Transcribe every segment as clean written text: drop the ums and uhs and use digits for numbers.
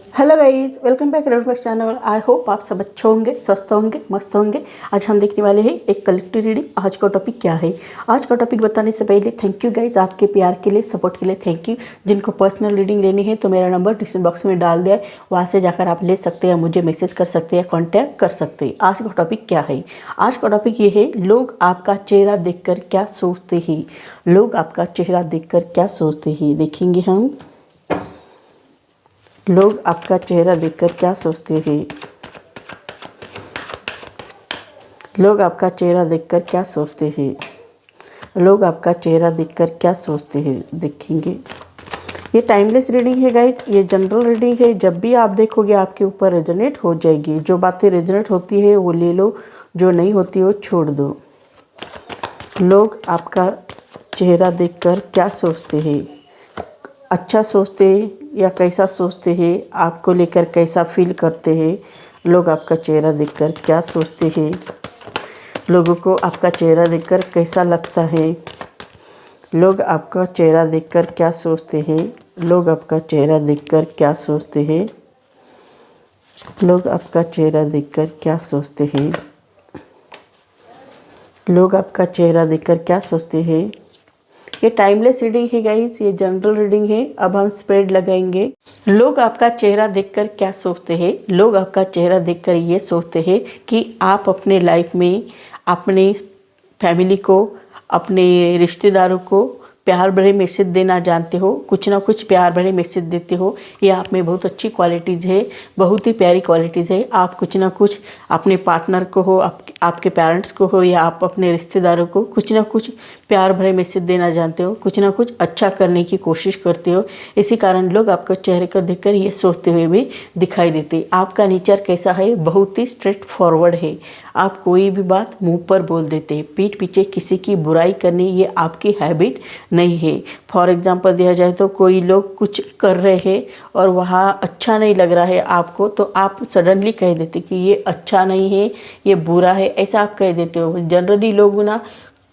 Hello guys, welcome back red bus channel. I hope आप सब अच्छे होंगे, स्वस्थ होंगे, मस्त होंगे। आज हम देखने वाले हैं एक कलेक्टिव रीडिंग। आज का टॉपिक क्या है? आज का टॉपिक बताने से पहले थैंक यू गाइज, आपके प्यार के लिए, सपोर्ट के लिए थैंक यू। जिनको पर्सनल रीडिंग लेनी है तो मेरा नंबर डिस्क्रिप्शन बॉक्स में डाल दिया है, वहाँ से जाकर आप ले सकते हैं, मुझे मैसेज कर सकते हैं, कॉन्टैक्ट कर सकते हैं। आज का टॉपिक क्या है? आज का टॉपिक ये है, लोग आपका चेहरा देखकर क्या सोचते हैं। लोग आपका चेहरा देखकर क्या सोचते हैं, देखेंगे हम। लोग आपका चेहरा देखकर क्या सोचते हैं। लोग आपका चेहरा देखकर क्या सोचते हैं। लोग आपका चेहरा देखकर क्या सोचते हैं, देखेंगे। ये टाइमलेस रीडिंग है गाइज, ये जनरल रीडिंग है। जब भी आप देखोगे आपके ऊपर रेजोनेट हो जाएगी। जो बातें रेजोनेट होती है वो ले लो, जो नहीं होती वो छोड़ दो। लोग आपका चेहरा देखकर क्या सोचते हैं, अच्छा सोचते हैं या कैसा सोचते हैं, आपको लेकर कैसा फील करते हैं। लोग आपका चेहरा देखकर क्या सोचते हैं, लोगों को आपका चेहरा देखकर कैसा लगता है। लोग आपका चेहरा देखकर क्या सोचते हैं। लोग आपका चेहरा देखकर क्या सोचते हैं। लोग आपका चेहरा देखकर क्या सोचते हैं। लोग आपका चेहरा देखकर क्या सोचते हैं। ये टाइमलेस रीडिंग है गाइज, ये जनरल रीडिंग है। अब हम स्प्रेड लगाएंगे। लोग आपका चेहरा देखकर क्या सोचते हैं। लोग आपका चेहरा देखकर ये सोचते हैं कि आप अपने लाइफ में अपने फैमिली को, अपने रिश्तेदारों को प्यार भरे मैसेज देना जानते हो। कुछ ना कुछ प्यार भरे मैसेज देते हो। ये आप में बहुत अच्छी क्वालिटीज़ है, बहुत ही प्यारी क्वालिटीज़ है। आप कुछ ना कुछ अपने पार्टनर को हो, आपके पेरेंट्स को हो, या आप अपने रिश्तेदारों को कुछ ना कुछ प्यार भरे मैसेज देना जानते हो। कुछ ना कुछ अच्छा करने की कोशिश करते हो। इसी कारण लोग आपका चेहरे को देखकर ये सोचते हुए भी दिखाई देते। आपका नेचर कैसा है? बहुत ही स्ट्रेट फॉरवर्ड है। आप कोई भी बात मुंह पर बोल देते, पीठ पीछे किसी की बुराई करनी ये आपकी हैबिट नहीं है। फॉर एग्जांपल दिया जाए तो कोई लोग कुछ कर रहे हैं और वहाँ अच्छा नहीं लग रहा है आपको, तो आप सडनली कह देते कि ये अच्छा नहीं है, ये बुरा है, ऐसा आप कह देते हो। जनरली लोग ना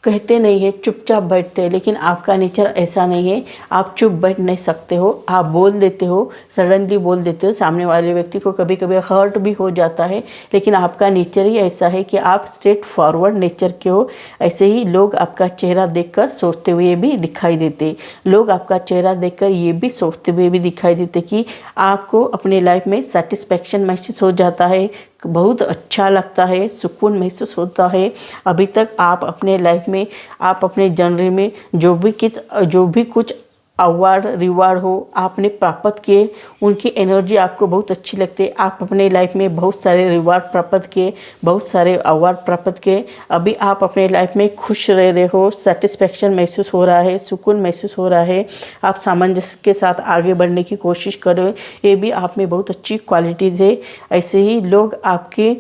कहते नहीं है, चुपचाप बैठते हैं, लेकिन आपका नेचर ऐसा नहीं है। आप चुप बैठ नहीं सकते हो, आप बोल देते हो, सडनली बोल देते हो। सामने वाले व्यक्ति को कभी कभी हर्ट भी हो जाता है, लेकिन आपका नेचर ही ऐसा है कि आप स्ट्रेट फॉरवर्ड नेचर के हो। ऐसे ही लोग आपका चेहरा देखकर सोचते हुए भी दिखाई देते। लोग आपका चेहरा देखकर ये भी सोचते हुए भी दिखाई देते कि आपको अपने लाइफ में सेटिस्फैक्शन महसूस हो जाता है, बहुत अच्छा लगता है, सुकून महसूस होता है। अभी तक आप अपने लाइफ में, आप अपने जर्नी में जो भी कुछ अवार्ड रिवार्ड हो आपने प्राप्त किए, उनकी एनर्जी आपको बहुत अच्छी लगती है। आप अपने लाइफ में बहुत सारे रिवार्ड प्राप्त किए, बहुत सारे अवार्ड प्राप्त किए। अभी आप अपने लाइफ में खुश रह रहे हो, सेटिस्फैक्शन महसूस हो रहा है, सुकून महसूस हो रहा है। आप सामंजस्य के साथ आगे बढ़ने की कोशिश कर रहे हो। ये भी आप में बहुत अच्छी क्वालिटीज़ है। ऐसे ही लोग आपके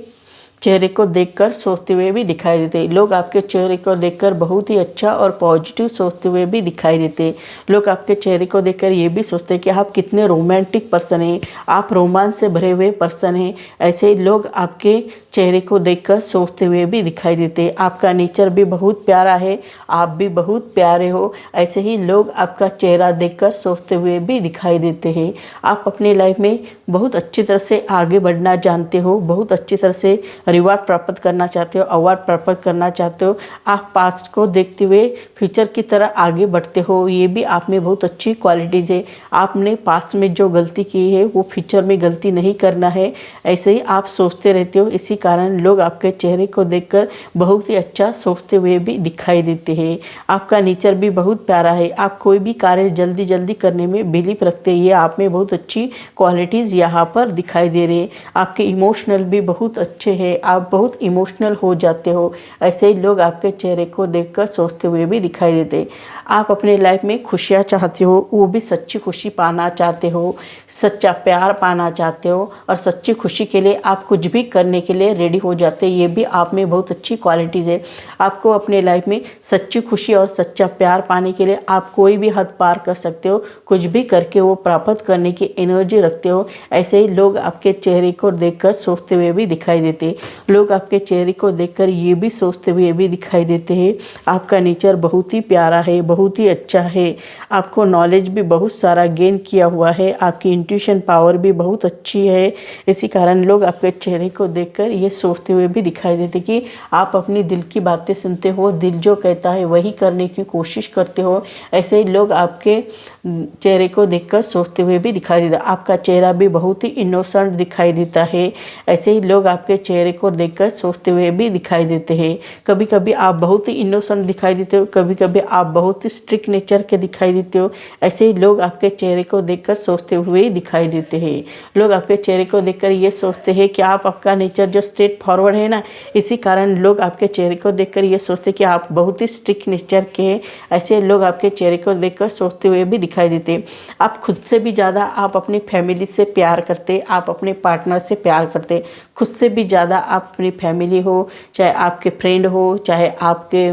चेहरे को देखकर सोचते हुए भी दिखाई देते। लोग आपके चेहरे को देखकर बहुत ही अच्छा और पॉजिटिव सोचते हुए भी दिखाई देते। लोग आपके चेहरे को देखकर ये भी सोचते हैं कि आप कितने रोमांटिक पर्सन हैं, आप रोमांस से भरे हुए पर्सन हैं। ऐसे लोग आपके चेहरे को देखकर सोचते हुए भी दिखाई देते। आपका नेचर भी बहुत प्यारा है, आप भी बहुत प्यारे हो। ऐसे ही लोग आपका चेहरा देखकर सोचते हुए भी दिखाई देते हैं। आप अपने लाइफ में बहुत अच्छी तरह से आगे बढ़ना जानते हो, बहुत अच्छी तरह से रिवार्ड प्राप्त करना चाहते हो, अवार्ड प्राप्त करना चाहते हो। आप पास्ट को देखते हुए फ्यूचर की तरह आगे बढ़ते हो। ये भी आप में बहुत अच्छी क्वालिटीज़ है। आपने पास्ट में जो गलती की है वो फ्यूचर में गलती नहीं करना है, ऐसे ही आप सोचते रहते हो। इसी कारण लोग आपके चेहरे को देखकर बहुत ही अच्छा सोचते हुए भी दिखाई देते हैं। आपका नेचर भी बहुत प्यारा है। आप कोई भी कार्य जल्दी जल्दी करने में बिलीव रखते हैं। ये आप में बहुत अच्छी क्वालिटीज़ यहाँ पर दिखाई दे रही है। आपके इमोशनल भी बहुत अच्छे हैं, आप बहुत इमोशनल हो जाते हो। ऐसे ही लोग आपके चेहरे को देखकर सोचते हुए भी दिखाई देते। आप अपने लाइफ में खुशियाँ चाहते हो, वो भी सच्ची खुशी पाना चाहते हो, सच्चा प्यार पाना चाहते हो, और सच्ची खुशी के लिए आप कुछ भी करने के लिए रेडी हो जाते। ये भी आप में बहुत अच्छी क्वालिटीज़ है। आपको अपने लाइफ में सच्ची खुशी और सच्चा प्यार पाने के लिए आप कोई भी हद पार कर सकते हो, कुछ भी करके वो प्राप्त करने की एनर्जी रखते हो। ऐसे ही लोग आपके चेहरे को देखकर सोचते हुए भी दिखाई देते। लोग आपके चेहरे को देखकर ये भी सोचते हुए भी दिखाई देते हैं आपका नेचर बहुत ही प्यारा है, बहुत ही अच्छा है, आपको नॉलेज भी बहुत सारा गेन किया हुआ है, आपकी इंट्यूशन पावर भी बहुत अच्छी है। इसी कारण लोग आपके चेहरे को देखकर ये सोचते हुए भी दिखाई देते कि आप अपनी दिल की बातें सुनते हो, दिल जो कहता है वही करने की कोशिश करते हो। ऐसे ही लोग आपके चेहरे को देखकर सोचते हुए भी दिखाई देता। आपका चेहरा भी बहुत ही इनोसेंट दिखाई देता है। ऐसे ही लोग आपके चेहरे को देखकर सोचते हुए भी दिखाई देते हैं। कभी कभी आप बहुत ही इनोसेंट दिखाई देते हो, कभी कभी आप बहुत ही स्ट्रिक्ट नेचर के दिखाई देते हो। ऐसे ही लोग आपके चेहरे को देखकर सोचते हुए दिखाई देते हैं। लोग आपके चेहरे को देखकर ये सोचते हैं कि आपका नेचर जो स्ट्रेट फॉरवर्ड है ना, इसी कारण लोग आपके चेहरे को देखकर ये सोचते हैं कि आप बहुत ही स्ट्रिक्ट नेचर के हैं। ऐसे लोग आपके चेहरे को देखकर सोचते हुए भी दिखाई देते हैं। आप खुद से भी ज़्यादा आप अपनी फैमिली से प्यार करते, आप अपने पार्टनर से प्यार करते। खुद से भी ज़्यादा आप अपनी फैमिली हो, चाहे आपके फ्रेंड हो, चाहे आपके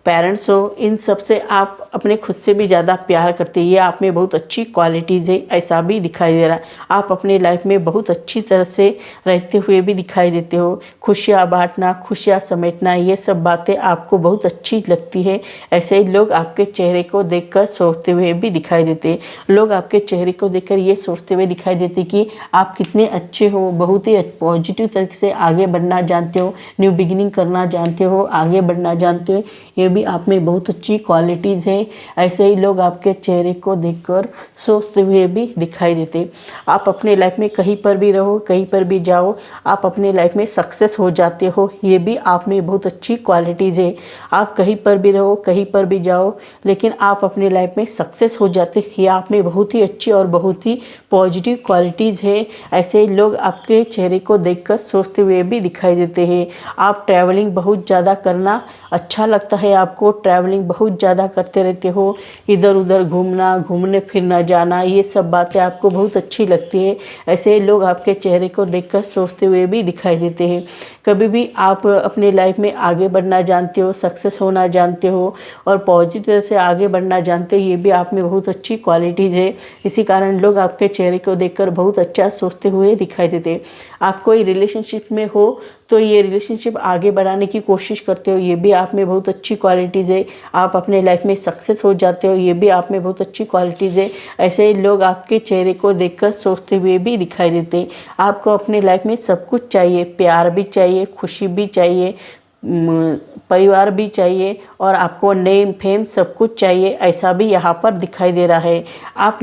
पेरेंट्स हो, इन सब से आप अपने खुद से भी ज़्यादा प्यार करते हैं। ये आप में बहुत अच्छी क्वालिटीज़ है, ऐसा भी दिखाई दे रहा है। आप अपने लाइफ में बहुत अच्छी तरह से रहते हुए भी दिखाई देते हो। खुशियाँ बांटना, खुशियाँ समेटना, ये सब बातें आपको बहुत अच्छी लगती है। ऐसे ही लोग आपके चेहरे को देखकर सोचते हुए भी दिखाई देते। लोग आपके चेहरे को देखकर ये सोचते हुए दिखाई देते कि आप कितने अच्छे हो, बहुत ही पॉजिटिव तरीके से आगे बढ़ना जानते हो, न्यू बिगिनिंग करना जानते हो, आगे बढ़ना जानते हो। ये भी आप में बहुत अच्छी क्वालिटीज़ है। ऐसे ही लोग आपके चेहरे को देखकर सोचते हुए भी दिखाई देते। आप अपने लाइफ में कहीं पर भी रहो, कहीं पर भी जाओ, आप अपने लाइफ में सक्सेस हो जाते हो। ये भी आप में बहुत अच्छी क्वालिटीज़ है। आप कहीं पर भी रहो, कहीं पर भी जाओ, लेकिन आप अपने लाइफ में सक्सेस हो जाते। ये आप में बहुत ही अच्छी और बहुत ही पॉजिटिव क्वालिटीज़ है। ऐसे ही लोग आपके चेहरे को देखकर सोचते हुए भी दिखाई देते हैं। आप ट्रैवलिंग बहुत ज़्यादा करना अच्छा लगता है, आपको ट्रैवलिंग बहुत ज़्यादा करते रहते हो, इधर उधर घूमना, घूमने फिरना जाना, ये सब बातें आपको बहुत अच्छी लगती है। ऐसे लोग आपके चेहरे को देखकर सोचते हुए भी दिखाई देते हैं। कभी भी आप अपने लाइफ में आगे बढ़ना जानते हो, सक्सेस होना जानते हो और पॉजिटिव तरह से आगे बढ़ना जानते हो। ये भी आप में बहुत अच्छी क्वालिटीज़ है। इसी कारण लोग आपके चेहरे को देखकर बहुत अच्छा सोचते हुए दिखाई देते हैं। आप कोई रिलेशनशिप में हो तो ये रिलेशनशिप आगे बढ़ाने की कोशिश करते हो। ये भी आप में बहुत अच्छी क्वालिटीज़ है। आप अपने लाइफ में सक्सेस हो जाते हो। ये भी आप में बहुत अच्छी क्वालिटीज़ है। ऐसे ही लोग आपके चेहरे को देखकर सोचते हुए भी दिखाई देते हैं। आपको अपने लाइफ में सब कुछ चाहिए, प्यार भी चाहिए, खुशी भी चाहिए, परिवार भी चाहिए और आपको नेम फेम सब कुछ चाहिए। ऐसा भी यहाँ पर दिखाई दे रहा है।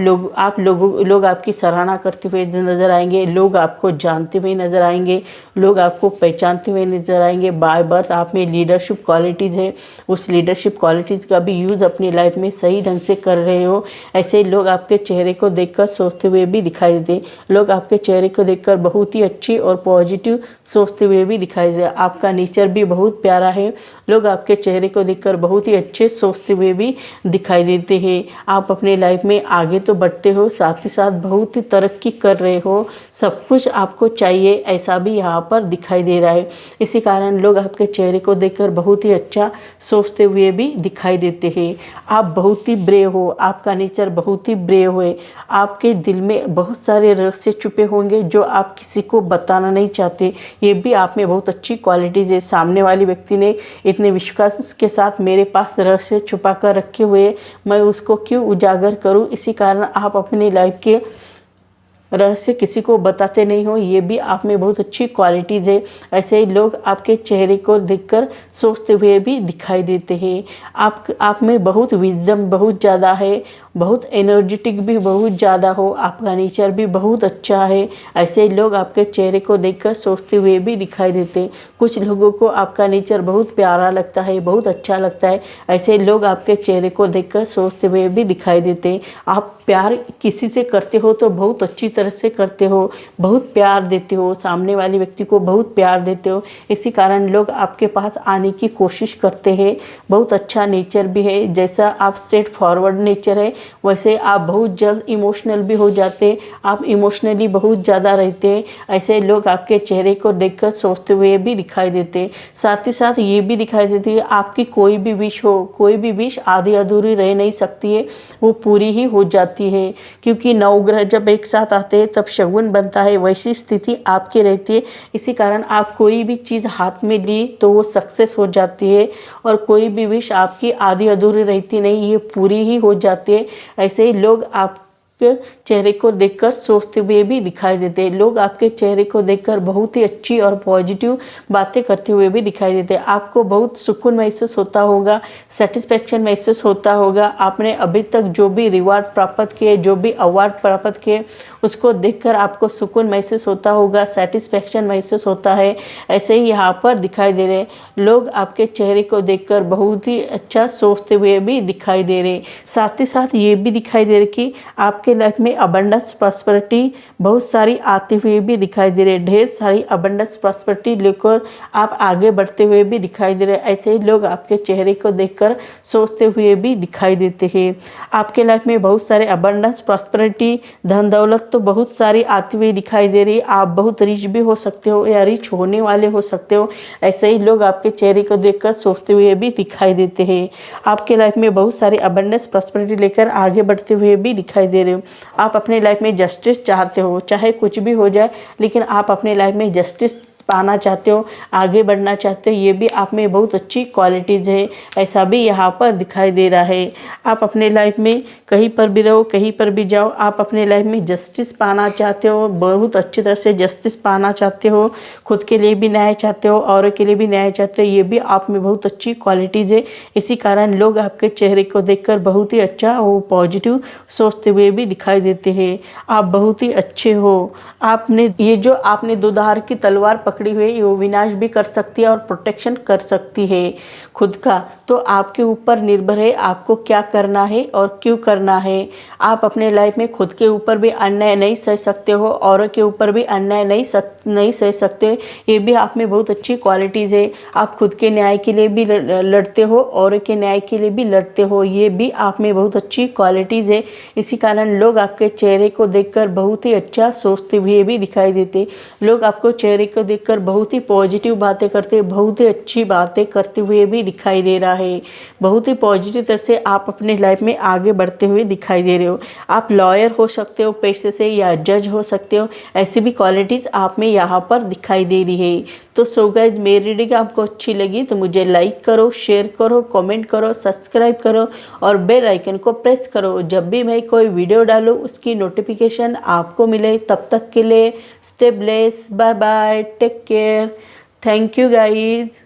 लोग आपकी सराहना करते हुए नज़र आएंगे, लोग आपको जानते हुए नज़र आएंगे, लोग आपको पहचानते हुए नज़र आएंगे। बाय बर्थ आप में लीडरशिप क्वालिटीज़ है, उस लीडरशिप क्वालिटीज़ का भी यूज़ अपनी लाइफ में सही ढंग से कर रहे हो। ऐसे लोग आपके चेहरे को देखकर सोचते हुए भी दिखाई देते। लोग आपके चेहरे को देखकर बहुत ही अच्छी और पॉजिटिव सोचते हुए भी दिखाई देते। आपका नेचर भी बहुत प्यारा है। लोग आपके चेहरे को देखकर बहुत ही अच्छे सोचते हुए भी दिखाई देते हैं। आप अपने लाइफ में आगे तो बढ़ते हो, साथ ही साथ बहुत ही तरक्की कर रहे हो, सब कुछ आपको चाहिए, ऐसा भी यहाँ पर दिखाई दे रहा है। इसी कारण लोग आपके चेहरे को देखकर बहुत ही अच्छा सोचते हुए भी दिखाई देते हैं। आप बहुत ही ब्रेव हो, आपका नेचर बहुत ही ब्रेव है। आपके दिल में बहुत सारे रहस्य छुपे होंगे जो आप किसी को बताना नहीं चाहते। ये भी आप में बहुत अच्छी क्वालिटीज़ है। सामने वाले व्यक्ति ने इतने विश्वास के साथ मेरे पास रहस्य छुपा कर रखे हुए, मैं उसको क्यों उजागर करूं। इसी कारण आप अपनी लाइफ के रहस्य किसी को बताते नहीं हो। ये भी आप में बहुत अच्छी क्वालिटीज़ है। ऐसे ही लोग आपके चेहरे को देखकर सोचते हुए भी दिखाई देते हैं। आप में बहुत विजडम बहुत ज़्यादा है, बहुत एनर्जेटिक भी बहुत ज़्यादा हो, आपका नेचर भी बहुत अच्छा है। ऐसे ही लोग आपके चेहरे को देखकर सोचते हुए भी दिखाई देते हैं। कुछ लोगों को आपका नेचर बहुत प्यारा लगता है, बहुत अच्छा लगता है। ऐसे लोग आपके चेहरे को देखकर सोचते हुए भी दिखाई देते हैं। आप प्यार किसी से करते हो तो बहुत अच्छी तरह से करते हो, बहुत प्यार देते हो, सामने वाले व्यक्ति को बहुत प्यार देते हो। इसी कारण लोग आपके पास आने की कोशिश करते हैं। बहुत अच्छा नेचर भी है। जैसा आप स्ट्रेट फॉरवर्ड नेचर है, वैसे आप बहुत जल्द इमोशनल भी हो जाते, आप इमोशनली बहुत ज़्यादा रहते। ऐसे लोग आपके चेहरे को देखकर सोचते हुए भी दिखाई देते। साथ ही साथ ये भी दिखाई देती है आपकी कोई भी विश हो, कोई भी विश आधी अधूरी रह नहीं सकती है, वो पूरी ही हो जाती है। क्योंकि नवग्रह जब एक साथ आते हैं तब शगुन बनता है, वैसी स्थिति आपकी रहती है। इसी कारण आप कोई भी चीज़ हाथ में ली तो वो सक्सेस हो जाती है और कोई भी विश आपकी आधी अधूरी रहती नहीं, ये पूरी ही हो जाती है। ऐसे ही लोग आप चेहरे को देखकर सोचते हुए भी दिखाई देते हैं। लोग आपके चेहरे को देखकर बहुत ही अच्छी और पॉजिटिव बातें करते हुए भी दिखाई देते हैं। आपको बहुत सुकून महसूस होता होगा, सेटिस्फेक्शन महसूस होता होगा। आपने अभी तक जो भी रिवार्ड प्राप्त किए, जो भी अवार्ड प्राप्त किए, उसको देखकर आपको सुकून महसूस होता होगा, सेटिस्फेक्शन महसूस होता है। ऐसे ही यहाँ पर दिखाई दे रहे लोग आपके चेहरे को देखकर बहुत ही अच्छा सोचते हुए भी दिखाई दे रहे। साथ ही साथ ये भी दिखाई दे रहे कि आपके लाइफ में अबंडेंस प्रॉस्पेरिटी बहुत सारी आती हुई भी दिखाई दे रहे। ढेर सारी अबंडेंस प्रॉस्पेरिटी लेकर आप आगे बढ़ते हुए भी दिखाई दे रहे। ऐसे ही लोग आपके चेहरे को देखकर सोचते हुए भी दिखाई देते हैं। आपके लाइफ में बहुत सारे अबंडेंस प्रॉस्पेरिटी, धन दौलत तो बहुत सारी आती हुई दिखाई दे रही। आप बहुत रिच भी हो सकते हो या रिच होने वाले हो सकते हो। ऐसे ही लोग आपके चेहरे को देखकर सोचते हुए भी दिखाई देते हैं। आपके लाइफ में बहुत सारी अबंडेंस प्रॉस्पेरिटी लेकर आगे बढ़ते हुए भी दिखाई दे रहे हो। आप अपने लाइफ में जस्टिस चाहते हो, चाहे कुछ भी हो जाए, लेकिन आप अपने लाइफ में जस्टिस पाना चाहते हो, आगे बढ़ना चाहते हो। ये भी आप में बहुत अच्छी क्वालिटीज़ है, ऐसा भी यहाँ पर दिखाई दे रहा है। आप अपने लाइफ में कहीं पर भी रहो, कहीं पर भी जाओ, आप अपने लाइफ में जस्टिस पाना चाहते हो, बहुत अच्छी तरह से जस्टिस पाना चाहते हो। खुद के लिए भी न्याय चाहते हो, औरों के लिए भी न्याय चाहते हो। ये भी आप में बहुत अच्छी क्वालिटीज़ है। इसी कारण लोग आपके चेहरे को देखकर बहुत ही अच्छा वो पॉजिटिव सोचते हुए भी दिखाई देते हैं। आप बहुत ही अच्छे हो। आपने ये जो आपने दो धार की तलवार पकड़ी हुई है, वो विनाश भी कर सकती है और प्रोटेक्शन कर सकती है खुद का। तो आपके ऊपर निर्भर है आपको क्या करना है और क्यों करना है। आप अपने लाइफ में खुद के ऊपर भी अन्याय नहीं सह सकते हो, औरों के ऊपर भी अन्याय नहीं सह सकते। ये भी आप में बहुत अच्छी क्वालिटीज़ है। आप खुद के न्याय के लिए भी लड़ते हो, औरों के न्याय के लिए भी लड़ते हो। ये भी आप में बहुत अच्छी क्वालिटीज़ है। इसी कारण लोग आपके चेहरे को देखकर बहुत ही अच्छा सोचते हुए भी दिखाई देते। लोग आपको चेहरे को देखकर बहुत ही पॉजिटिव बातें करते, बहुत ही अच्छी बातें करते हुए भी दिखाई दे रहा है। बहुत ही पॉजिटिव तरह से आप अपने लाइफ में आगे बढ़ते हुए दिखाई दे रहे हो। आप लॉयर हो सकते हो पेशे से या जज हो सकते हो। ऐसी भी क्वालिटीज़ आप में यहाँ पर दिखाई दे रही है। तो सो गाइस, मेरी रीडिंग आपको अच्छी लगी तो मुझे लाइक करो, शेयर करो, कमेंट करो, सब्सक्राइब करो और बेल आइकन को प्रेस करो। जब भी मैं कोई वीडियो डालूँ उसकी नोटिफिकेशन आपको मिले। तब तक के लिए stay blessed, bye bye, take care, thank you guys.